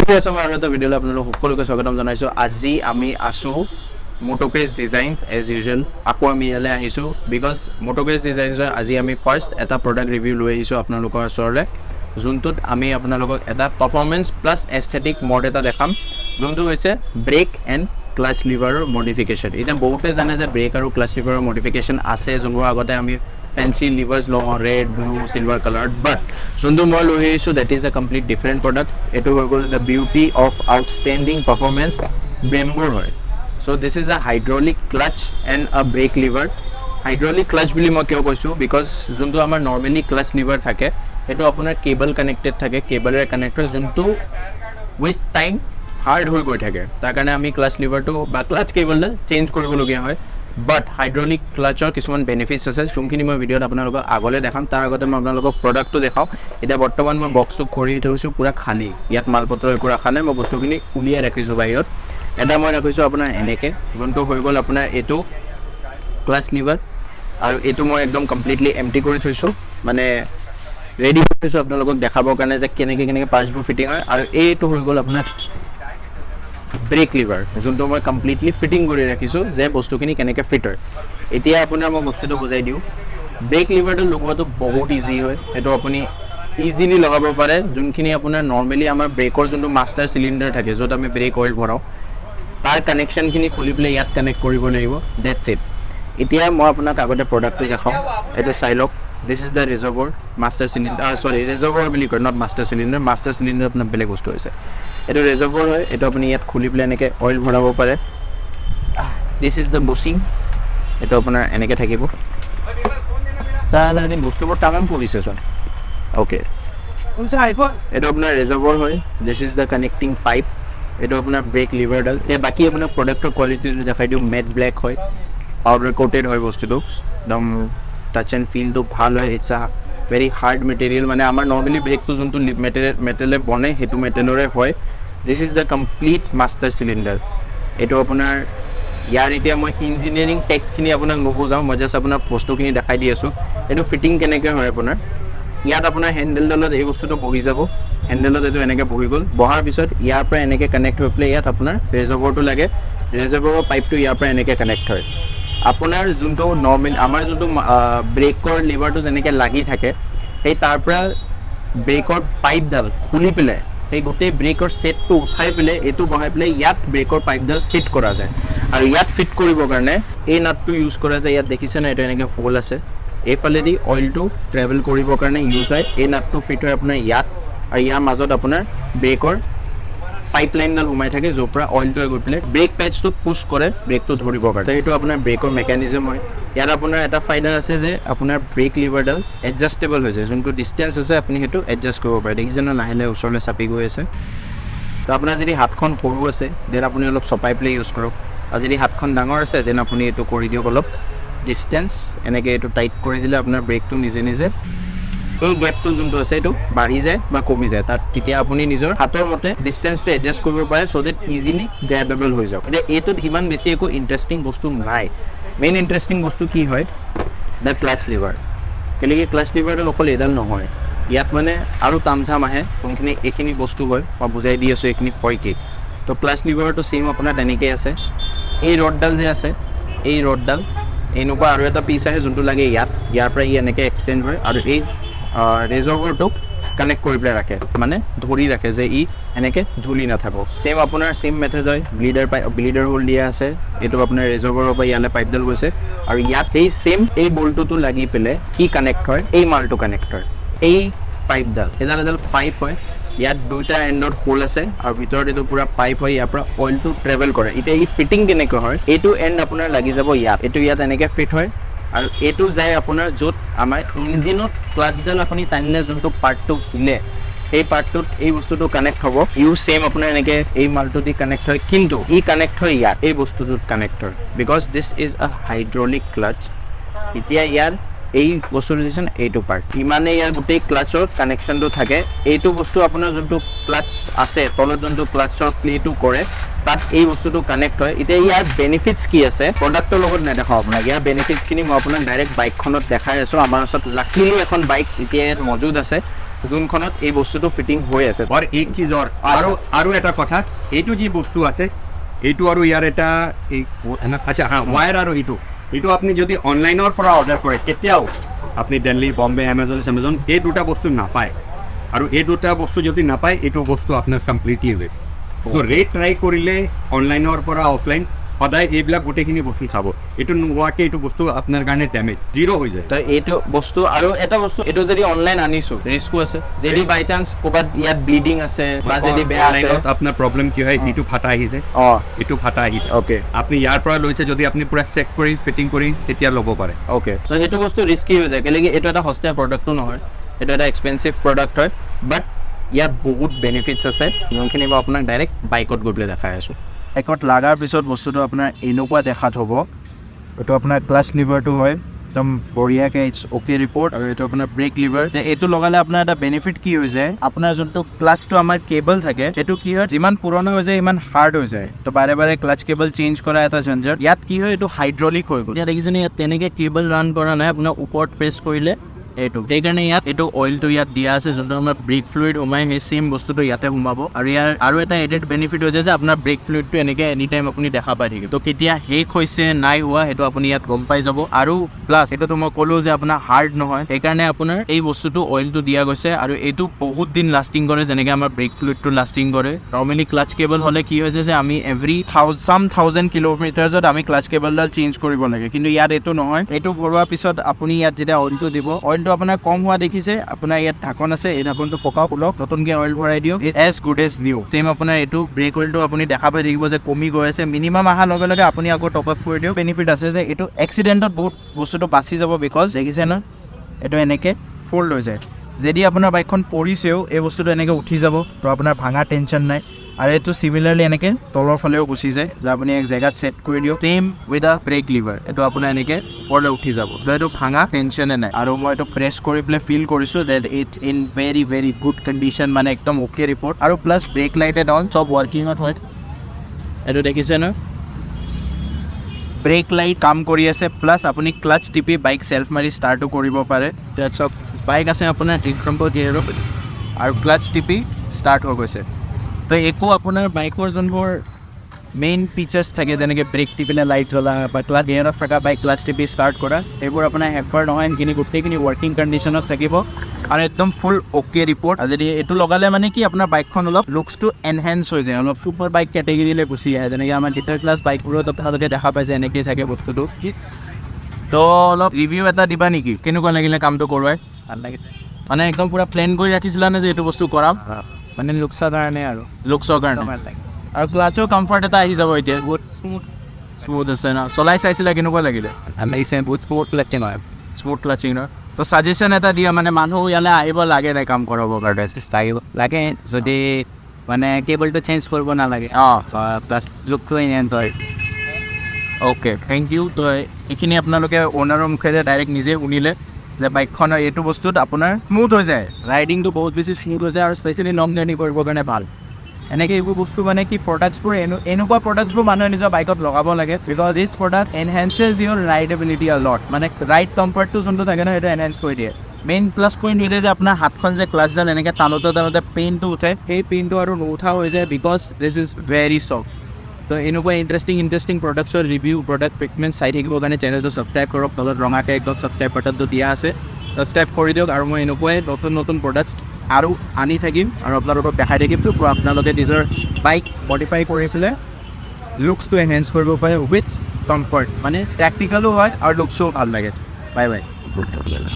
আমাৰ এটা ভিডিঅ'লৈ আপোনালোক সকলোকে স্বাগতম জনাইছোঁ। আজি আমি আছোঁ MotoCraze ডিজাইনছ এজ ইউজুৱেল। আকৌ আমি ইয়ালৈ আহিছোঁ বিকজ MotoCraze ডিজাইনছৰ আজি আমি ফাৰ্ষ্ট এটা প্ৰডাক্ট ৰিভিউ লৈ আহিছোঁ আপোনালোকৰ ওচৰলৈ, যোনটোত আমি আপোনালোকক এটা পাৰফৰ্মেঞ্চ প্লাছ এস্থেটিক মড এটা দেখাম, যোনটো হৈছে ব্ৰেক এণ্ড ক্লাছ লিভাৰৰ মডিফিকেশ্যন। এতিয়া বহুতে জানে যে ব্ৰেক আৰু ক্লাছ লিভাৰৰ মডিফিকেশ্যন আছে, যোনবোৰ আগতে আমি ফেঞ্চি লিভাৰ্ছ লওঁ red blue silver colour, but যোনটো মই লৈ আহিছোঁ that is a complete different product. এইটো হৈ গ'ল the beauty of outstanding performance ব্ৰেম্বোৰ হয়। So' this is a hydraulic clutch and a brake lever. Hydraulic clutch বুলি মই কিয় কৈছোঁ, বিকজ যোনটো আমাৰ নৰ্মেলি ক্লাচ লিভাৰ থাকে সেইটো আপোনাৰ কেবল কানেক্টেড থাকে, কেবলেৰে কানেক্টেড, যোনটো উইথ টাইম হাৰ্ড হৈ গৈ থাকে। তাৰ কাৰণে আমি ক্লাচ লিভাৰটো বা ক্লাচ কেবলডাল চেঞ্জ কৰিবলগীয়া হয়। বাট হাইড্ৰলিক ক্লাছৰ কিছুমান বেনিফিটছ আছে, যোনখিনি মই ভিডিঅ'ত আপোনালোকক আগলৈ দেখাম। তাৰ আগতে মই আপোনালোকক প্ৰডাক্টটো দেখাওঁ। এতিয়া বৰ্তমান মই বক্সটো কৰি থৈছোঁ পূৰা খালী, ইয়াত মালপত্ৰ একো ৰখা নাই, মই বস্তুখিনি উলিয়াই ৰাখিছোঁ বাহিৰত। এটা মই ৰাখিছোঁ আপোনাৰ এনেকৈ, যোনটো হৈ গ'ল আপোনাৰ এইটো ক্লাছ লিভাৰ, আৰু এইটো মই একদম কমপ্লিটলি এমটি কৰি থৈছোঁ, মানে ৰেডি কৰি থৈছোঁ আপোনালোকক দেখাবৰ কাৰণে যে কেনেকৈ পাৰ্টছবোৰ ফিটিং হয়। আৰু এইটো হৈ গ'ল আপোনাৰ ব্ৰেক লিভাৰ, যোনটো মই কমপ্লিটলি ফিটিং কৰি ৰাখিছোঁ যে বস্তুখিনি কেনেকৈ ফিট হয়। এতিয়া আপোনাৰ মই বস্তুটো বুজাই দিওঁ। ব্ৰেক লিভাৰটো লগোৱাটো বহুত ইজি হয়, সেইটো আপুনি ইজিলি লগাব পাৰে। যোনখিনি আপোনাৰ নৰ্মেলি আমাৰ ব্ৰেকৰ যোনটো মাষ্টাৰ চিলিণ্ডাৰ থাকে, য'ত আমি ব্ৰেক অইল ভৰাওঁ, তাৰ কানেকশ্যনখিনি খুলি পেলাই ইয়াত কানেক্ট কৰিব লাগিব, ডেটছ ইট। এতিয়া মই আপোনাক আগতে প্ৰডাক্টটো দেখাওঁ, এইটো চাই লওক। This is the reservoir master cylinder, reservoir বুলি কয়, not master cylinder. Master cylinder আপোনাৰ বেলেগ বস্তু হৈছে, এইটো ৰিজাৰ্ভৰ হয়। এইটো আপুনি ইয়াত খুলি পেলাই এনেকৈ অইল ভৰাব পাৰে। দিছ ইজ দ্য বুচিং, এইটো আপোনাৰ এনেকৈ থাকিব। চাই বস্তুবোৰ টান পৰিছে চোন। অ'কে, এইটো আপোনাৰ ৰিজাৰ্ভৰ হয়। দিছ ইজ দ্য কানেক্টিং পাইপ, এইটো আপোনাৰ ব্ৰেক লিভাৰডাল। এতিয়া বাকী আপোনাৰ প্ৰডাক্টৰ কোৱালিটিটো দেখাই দিওঁ। মেট ব্লেক হয়, পাউডাৰ কোটেড হয় বস্তুটো, একদম টাচ এণ্ড ফিলটো ভাল হয়। ইটছ আ ভেৰি হাৰ্ড মেটেৰিয়েল, মানে আমাৰ নৰ্মেলি ব্ৰেকটো যোনটো মেটেলে বনে সেইটো মেটেলৰে হয়। দিছ is the complete master cylinder. এইটো আপোনাৰ ইয়াৰ এতিয়া মই ইঞ্জিনিয়াৰিং টেক্সখিনি আপোনাক নুবুজাওঁ, মই জাষ্ট আপোনাক বস্তুখিনি দেখাই দি আছোঁ। এইটো ফিটিং কেনেকৈ হয় আপোনাৰ, ইয়াত আপোনাৰ হেণ্ডেলডালত এই বস্তুটো বহি যাব। হেণ্ডেলত এইটো এনেকৈ বহি গ'ল, বহাৰ পিছত ইয়াৰ পৰা এনেকৈ কানেক্ট হৈ পেলাই ইয়াত আপোনাৰ ৰেজাৰ্ভৰটো লাগে। ৰেজাৰ্ভৰৰ পাইপটো ইয়াৰ পৰা এনেকৈ কানেক্ট হয়। আপোনাৰ যোনটো নৰ্মেল আমাৰ যোনটো ব্ৰেকৰ লিভাৰটো যেনেকৈ লাগি থাকে, সেই তাৰ পৰা ব্ৰেকৰ পাইপডাল খুলি পেলাই সেই গোটেই ব্ৰেকৰ ছেটটো উঠাই পেলাই এইটো বহাই পেলাই ইয়াত ব্ৰেকৰ পাইপডাল ফিট কৰা যায়। আৰু ইয়াত ফিট কৰিবৰ কাৰণে এই নাটটো ইউজ কৰা যায়। ইয়াত দেখিছেনে, এইটো এনেকৈ ফ'ল আছে, এইফালেদি অইলটো ট্ৰেভেল কৰিবৰ কাৰণে ইউজ হয়। এই নাটটো ফিট হয় আপোনাৰ ইয়াত, আৰু ইয়াৰ মাজত আপোনাৰ ব্ৰেকৰ পাইপলাইনডাল সোমাই থাকে, য'ৰ পৰা অইলটোৱে গৈ পেলাই ব্ৰেক পেডছটো পুছ কৰে ব্ৰেকটো ধৰিবৰ কাৰণে। সেইটো আপোনাৰ ব্ৰেকৰ মেকানিজম হয়। ইয়াত আপোনাৰ এটা ফাইদা আছে যে আপোনাৰ ব্ৰেক লিভাৰডাল এডজাষ্টেবল হৈছে, যোনটো ডিষ্টেঞ্চ আছে আপুনি সেইটো এডজাষ্ট কৰিব পাৰে। দেখিছেনে লাহে লাহে ওচৰলৈ চাপি গৈ আছে। তো আপোনাৰ যদি হাতখন সৰু আছে দেন আপুনি অলপ চপাই পেলাই ইউজ কৰক, আৰু যদি হাতখন ডাঙৰ আছে দেন আপুনি এইটো কৰি দিয়ক অলপ ডিষ্টেঞ্চ, এনেকৈ এইটো টাইট কৰি দিলে আপোনাৰ ব্ৰেকটো নিজে নিজে এই গেপটো যোনটো আছে এইটো বাঢ়ি যায় বা কমি যায়, তাত তেতিয়া আপুনি নিজৰ হাতৰ মতে ডিষ্টেঞ্চটো এডজাষ্ট কৰিব পাৰে, চ' ডেট ইজিলি গ্ৰেবেবল হৈ যাওক। এতিয়া এইটোত সিমান বেছি একো ইণ্টাৰেষ্টিং বস্তু নাই। মেইন ইণ্টাৰেষ্টিং বস্তু কি হয়, দ্য ক্লাছ লিভাৰ। কেলৈ কি ক্লাছ লিভাৰটো অকল এডাল নহয়, ইয়াত মানে আৰু তামঝাম আহে, কোনখিনি এইখিনি বস্তু হয় মই বুজাই দি আছোঁ এইখিনি হয় কি। তো ক্লাছ লিভাৰটো ছেইম আপোনাৰ তেনেকৈ আছে। এই ৰডডাল যে আছে, এই ৰডডাল এনেকুৱা আৰু এটা পিচ আহে যোনটো লাগে ইয়াত, ইয়াৰ পৰা ই এনেকৈ এক্সটেণ্ড হয়, আৰু এই ৰেজাৰ্ভৰটোক কানেক্ট কৰি পেলাই ৰাখে, মানে ধৰি ৰাখে যে ই এনেকৈ ঝুলি নাথাকক। ছেইম আপোনাৰ ছেইম মেথড হয়। ব্লিডাৰ হোল দিয়া আছে, এইটো আপোনাৰ ৰেজাৰ্ভৰৰ পৰা ইয়ালৈ পাইপডাল গৈছে, আৰু ইয়াত সেই ছেইম এই বল্টটো লাগি পেলাই কি কানেক্ট হয়, এই মালটো কানেক্ট হয়। এই পাইপডাল এডাল পাইপ হয়, ইয়াত দুইটা এণ্ডত হোল আছে, আৰু ভিতৰত এইটো পূৰা পাইপ হয়, ইয়াৰ পৰা অইলটো ট্ৰেভেল কৰে। এতিয়া এই ফিটিং কেনেকৈ হয়, এইটো এণ্ড আপোনাৰ লাগি যাব ইয়াত, এইটো ইয়াত এনেকৈ ফিট হয়, আৰু এইটো যায় আপোনাৰ য'ত আমাৰ ইঞ্জিনত ক্লাছডাল আপুনি টানিলে যোনটো পাৰ্টটো খুলে সেই পাৰ্টটোত এই বস্তুটো কানেক্ট হ'ব। ইউ ছেইম আপোনাৰ এনেকৈ এই মালটো দি কানেক্ট হয়, কিন্তু ই কানেক্ট হয় ইয়াত এই বস্তুটোত কানেক্ট হয়, because this is a hydraulic clutch. এতিয়া ইয়াৰ এই বস্তুটো দিছেনে, এইটো পাৰ্ট ইমানে ইয়াৰ গোটেই ক্লাছৰ কানেকশ্যনটো থাকে। এইটো বস্তু আপোনাৰ যোনটো ক্লাছ আছে তলত যোনটো ক্লাছৰ প্লেটো কৰে, তাত এই বস্তুটো কানেক্ট হয়। এতিয়া ইয়াৰ বেনিফিটছ কি আছে প্ৰডাক্টৰ লগত নেদেখাওঁ আপোনাক, ইয়াৰ বেনিফিটছখিনি মই আপোনাক ডাইৰেক্ট বাইকখনত দেখাই আছোঁ। আমাৰ ওচৰত লাকিলি এখন বাইক এতিয়া ইয়াত মজুদ আছে, যোনখনত এই বস্তুটো ফিটিং হৈ আছে আৰু এক চিজৰ আৰু এটা কথা এইটো যি বস্তু আছে এইটো আৰু ইয়াৰ এটা আচ্ছা হা ৱায়াৰ আৰু এইটো আপুনি যদি অনলাইনৰ পৰা অৰ্ডাৰ কৰে কেতিয়াও আপুনি দিল্লী বম্বে এমেজন এই দুটা বস্তু নাপায় আৰু এই দুটা বস্তু যদি নাপায় এইটো বস্তু আপোনাৰ কমপ্লিটলি ৱেষ্ট তো ৰেট ট্ৰাই কৰিলে অনলাইনৰ পৰা অফলাইন সদায় এইবিলাক গোটেইখিনি বস্তু চাব এইটো নোহোৱাকৈ এইটো বস্তু আপোনাৰ কাৰণে ডেমেজ জিৰ' হৈ যায় তো এইটো বস্তু আৰু এটা বস্তু এইটো যদি অনলাইন আনিছোঁ ৰিস্কো আছে যদি বাই চান্স ক'ৰবাত ইয়াত ব্লিডিং আছে বা যদি বেয়া আছে আপোনাৰ প্ৰব্লেম কি হয় এইটো ফাটা আহি যায় এইটো ফাটা আহি যায় অ'কে আপুনি ইয়াৰ পৰা লৈছে যদি আপুনি পূৰা চেক কৰি ফিটিং কৰি তেতিয়া ল'ব পাৰে অ'কে তো সেইটো বস্তু ৰিস্কি হৈ যায় কেলেকি এইটো এটা সস্তীয়া প্ৰডাক্টটো নহয় এইটো এটা এক্সপেঞ্চিভ প্ৰডাক্ট হয় বাট ইয়াত বহুত বেনিফিটছ আছে যোনখিনি মই আপোনাক ডাইৰেক্ট বাইকত গৈ পেলাই দেখাই আছোঁ বাইকত লগাৰ পিছত বস্তুটো আপোনাৰ এনেকুৱা দেখাত হ'ব এইটো আপোনাৰ ক্লাছ লিভাৰটো হয় একদম বঢ়িয়াকৈ ইটছ অ'কে ৰিপৰ্ট আৰু এইটো আপোনাৰ ব্ৰেক লিভাৰ এইটো লগালে আপোনাৰ এটা বেনিফিট কি হৈ যায় আপোনাৰ যোনটো ক্লাছটো আমাৰ কেবল থাকে সেইটো কি হয় যিমান পুৰণা হৈ যায় ইমান হাৰ্ড হৈ যায় তো বাৰে বাৰে ক্লাছ কেবল চেঞ্জ কৰা এটা ঝঞ্ঝট ইয়াত কি হয় এইটো হাইড্ৰলিক হৈ গ'ল ইয়াত দেখিছেনে ইয়াত তেনেকৈ কেবল ৰান কৰা নাই আপোনাৰ ওপৰত প্ৰেছ কৰিলে এইটো সেইকাৰণে ইয়াত এইটো অইলটো ইয়াত দিয়া আছে যোনটো আমাৰ ব্ৰেক ফ্লুইড সোমাই সেই চেম বস্তুটো ইয়াতে সোমাব আৰু ইয়াৰ আৰু এটা এডেড বেনিফিট হৈছে যে আপোনাৰ ব্ৰেক ফ্লুইডটো এনেকৈ এনি টাইম আপুনি দেখা পাই থাকিব তো কেতিয়া শেষ হৈছে নাই হোৱা সেইটো আপুনি ইয়াত গম পাই যাব আৰু প্লাছ এইটোতো মই ক'লোঁ যে আপোনাৰ হাৰ্ড নহয় সেইকাৰণে আপোনাৰ এই বস্তুটো অইলটো দিয়া গৈছে আৰু এইটো বহুত দিন লাষ্টিং কৰে যেনেকৈ আমাৰ ব্ৰেক ফ্লুইডটো লাষ্টিং কৰে নৰ্মেলি ক্লাছ কেবল হ'লে কি হৈছে যে আমি এভৰি 1000 কিলোমিটাৰ্ছত আমি ক্লাছ কেবলডাল চেঞ্জ কৰিব লাগে কিন্তু ইয়াত এইটো নহয় এইটো ভৰোৱাৰ পিছত আপুনি ইয়াত যেতিয়া অইলটো দিব অইলটো আপোনাৰ কম হোৱা দেখিছে আপোনাৰ ইয়াত ঢাকন আছে এই ঢাকনটো পকাও খোলক নতুনকৈ অইল ভৰাই দিয়ক এজ গুড এজ নিউ চেম আপোনাৰ এইটো ব্ৰেক অইলটো আপুনি দেখা পাই থাকিব যে কমি গৈ আছে মিনিমাম অহাৰ লগে লগে আপুনি আকৌ টপ আপ কৰি দিয়ক বেনিফিট আছে যে এইটো এক্সিডেণ্টত বহুত বস্তুটো বাচি যাব বিকজ দেখিছে ন এইটো এনেকৈ ফল্ড হৈ যায় যদি আপোনাৰ বাইকখন পৰিছেও এই বস্তুটো এনেকৈ উঠি যাব তো আপোনাৰ ভাঙা টেনশ্যন নাই আৰু এইটো চিমিলাৰলি এনেকৈ তলৰ ফালেও গুচি যায় যে আপুনি এক জেগাত ছেট কৰি দিয়ক চেম উইথ আ ব্ৰেক লিভাৰ এইটো আপোনাৰ এনেকৈ ওপৰলৈ উঠি যাব তো এইটো ভাঙা টেনশ্যনে নাই আৰু মই এইটো প্ৰেছ কৰি পেলাই ফিল কৰিছোঁ that it's in very very good condition মানে একদম অ'কে ৰিপৰ্ট আৰু প্লাছ ব্ৰেক লাইটেড অন চব ৱৰ্কিঙত হয় এইটো দেখিছে ন ব্ৰেক লাইট কাম কৰি আছে প্লাছ আপুনি ক্লাছ টিপি বাইক চেল্ফ মাৰি ষ্টাৰ্টো কৰিব পাৰে তাত চব বাইক আছে আপোনাৰ এক্সাম্পল আৰু ক্লাছ টিপি ষ্টাৰ্ট হৈ গৈছে তো একো আপোনাৰ বাইকৰ যোনবোৰ মেইন ফিচাৰ্ছ থাকে যেনেকৈ ব্ৰেক টিপিলে লাইট জ্বলা বা ক্লাছ গিয়াৰত থকা বাইক ক্লাছ টিপি ষ্টাৰ্ট কৰা এইবোৰ আপোনাৰ হেফাৰ নহয় সেইখিনি গোটেইখিনি ৱৰ্কিং কণ্ডিশ্যনত থাকিব আৰু একদম ফুল অ'কে ৰিপৰ্ট আৰু যদি এইটো লগালে মানে কি আপোনাৰ বাইকখন অলপ লুকছটো এনহেঞ্চ হৈ যায় অলপ ছুপাৰ বাইক কেটেগৰীলৈ গুচি আহে যেনেকৈ আমাৰ থিয়েটাৰ ক্লাছ বাইকবোৰত আপোনালোকে দেখা পাইছে এনেকৈ থাকে বস্তুটো তো অলপ ৰিভিউ এটা দিবা নেকি কেনেকুৱা লাগিলে কামটো কৰোৱাই ভাল লাগিছে মানে একদম পূৰা প্লেন কৰি ৰাখিছিলানে যে এইটো বস্তু কৰাম মানে লুকছৰ কাৰণে আৰু লুকছৰ কাৰণে আৰু ক্লাছৰ কমফৰ্ট এটা আহি যাব এতিয়া বহুত স্মুথ আছে ন চলাই চাইছিলে কেনেকুৱা লাগিলে ভাল লাগিছে বহুত স্মুথ ক্লাচিং ন তো ছাজেশ্যন এটা দিয়া মানে মানুহ ইয়ালৈ আহিব লাগে নাই কাম কৰাবৰ কাৰণে লাগে যদি মানে কেবলটো চেঞ্জ কৰিব নালাগে প্লাছ লুকটো এনহেঞ্চ হয় অ'কে থেংক ইউ তো এইখিনি আপোনালোকে অ'নাৰৰ মুখেৰে ডাইৰেক্ট নিজে শুনিলে যে বাইকখনৰ এইটো বস্তুত আপোনাৰ স্মুথ হৈ যায় ৰাইডিংটো বহুত বেছি স্মুথ হৈ যায় আৰু স্পেচিয়েলি লং জাৰ্ণি কৰিবৰ কাৰণে ভাল এনেকৈ এইবোৰ বস্তু মানে কি প্ৰডাক্টছবোৰ এনেকুৱা প্ৰডাক্টছবোৰ মানুহে নিজৰ বাইকত লগাব লাগে বিকজ দিছ প্ৰডাক্ট এনহেঞ্চেছ ইয়ৰ ৰাইডেবিলিটি আ লট মানে ৰাইড কমফৰ্টটো যোনটো থাকে ন সেইটো এনহেঞ্চ কৰি দিয়ে মেইন প্লাছ পইণ্ট হৈছে যে আপোনাৰ হাতখন যে ক্লাছডাল এনেকৈ টানোতে পেইনটো উঠে সেই পেইনটো আৰু নুঠা হৈ যায় because this is very soft তো এনেকুৱা ইণ্টাৰেষ্টিং প্ৰডাক্টছৰ ৰিভিউ প্ৰডাক্ট ট্ৰিটমেণ্ট চাই থাকিবৰ কাৰণে চেনেলটো ছাবস্ক্ৰাইব কৰক তলত ৰঙাকৈ একদম ছাবস্ক্ৰাইব বাটনটো দিয়া আছে ছাবস্ক্ৰাইব কৰি দিয়ক আৰু মই এনেকুৱাই নতুন প্ৰডাক্টছ আৰু আনি থাকিম আৰু আপোনালোকক দেখাই থাকিম তো আপোনালোকে নিজৰ বাইক মডিফাই কৰি পেলাই লুকছটো এনহেঞ্চ কৰিব পাৰে উইথ কমফৰ্ট মানে প্ৰেক্টিকেলো হয় আৰু লুকছো ভাল লাগে বাই বাই